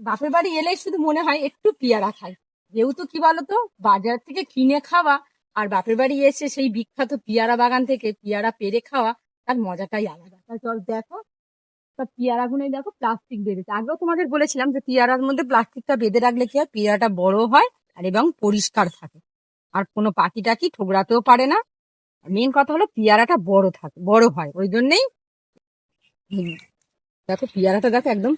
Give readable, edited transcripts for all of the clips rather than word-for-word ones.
বাপের বাড়ি এলেই শুধু মনে হয় একটু পেয়ারা খাই। যেহেতু কি বলতো, বাজার থেকে কিনে খাওয়া আর বাপের বাড়ি এসে সেই বিখ্যাত পেয়ারা বাগান থেকে পেয়ারা পেড়ে খাওয়া, তার মজাটাই আলাদা। তাই চল দেখো, তা পেয়ারা গুলোই দেখো প্লাস্টিক বেঁধেছে। আগেও তোমাদের বলেছিলাম যে পেয়ারার মধ্যে প্লাস্টিকটা বেঁধে রাখলে কি হয়, পেয়ারাটা বড় হয় আর এবং পরিষ্কার থাকে, আর কোনো পাখি টাকি ঠোকরাতেও পারে না। মেন কথা হলো পেয়ারাটা বড় থাকে, বড় হয়, ওই জন্যেই। দেখো পেয়ারাটা দেখো, একদম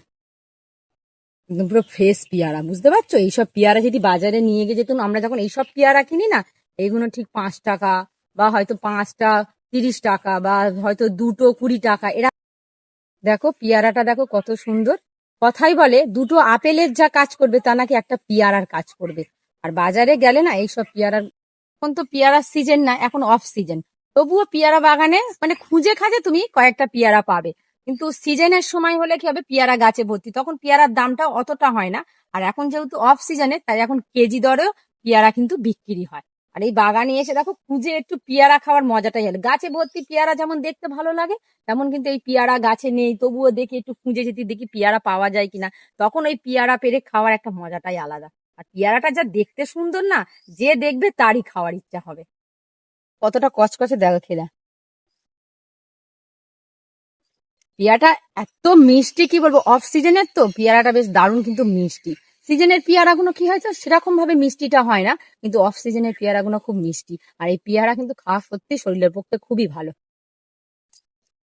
একদম পুরো ফ্রেশ পেয়ারা, বুঝতে পারছো? এইসব পেয়ারা যদি বাজারে নিয়ে গিয়ে যেতুম, আমরা যখন এইসব পেয়ারা কিনি না, এইগুলো ঠিক 5 টাকা বা হয়তো 5টা 30 টাকা বা হয়তো 2টো 20 টাকা এরা। দেখো পেয়ারাটা দেখো কত সুন্দর। কথাই বলে দুটো আপেলের যা কাজ করবে তা নাকি একটা পেয়ারার কাজ করবে। আর বাজারে গেলে না এইসব পেয়ারার, এখন তো পেয়ারার সিজন না, এখন অফ সিজন, তবুও পেয়ারা বাগানে মানে খুঁজে খাজে তুমি কয়েকটা পেয়ারা পাবে। কিন্তু সিজনের সময় হলে কি হবে, পেয়ারা গাছে ভর্তি, তখন পেয়ারার দামটা অতটা হয় না। আর এখন যেহেতু অফ সিজনে, তাই এখন কেজি দরেও পেয়ারা কিন্তু বিক্রি হয়। আর এই বাগানে এসে দেখো খুঁজে একটু পেয়ারা খাওয়ার মজাটাই হলো। গাছে ভর্তি পেয়ারা যেমন দেখতে ভালো লাগে, তেমন কিন্তু এই পেয়ারা গাছে নেই, তবুও দেখি একটু খুঁজে যদি দেখি পেয়ারা পাওয়া যায় কিনা, তখন ওই পেয়ারা পেরে খাওয়ার একটা মজাটাই আলাদা। আর পেয়ারাটা যা দেখতে সুন্দর না, যে দেখবে তারই খাওয়ার ইচ্ছা হবে। কতটা কচকচে দেখো খেলা। পেয়ারাটা এত মিষ্টি, কি বলবো, অফ সিজনের তো পেয়ারাটা বেশ দারুণ কিন্তু মিষ্টি। সিজনের পেয়ারাগুলো কি হয়তো সেরকম ভাবে মিষ্টিটা হয় না, কিন্তু অফ সিজনের পেয়ারাগুলো খুব মিষ্টি। আর এই পেয়ারা কিন্তু খাওয়া সত্যি শরীরের পক্ষে খুবই ভালো।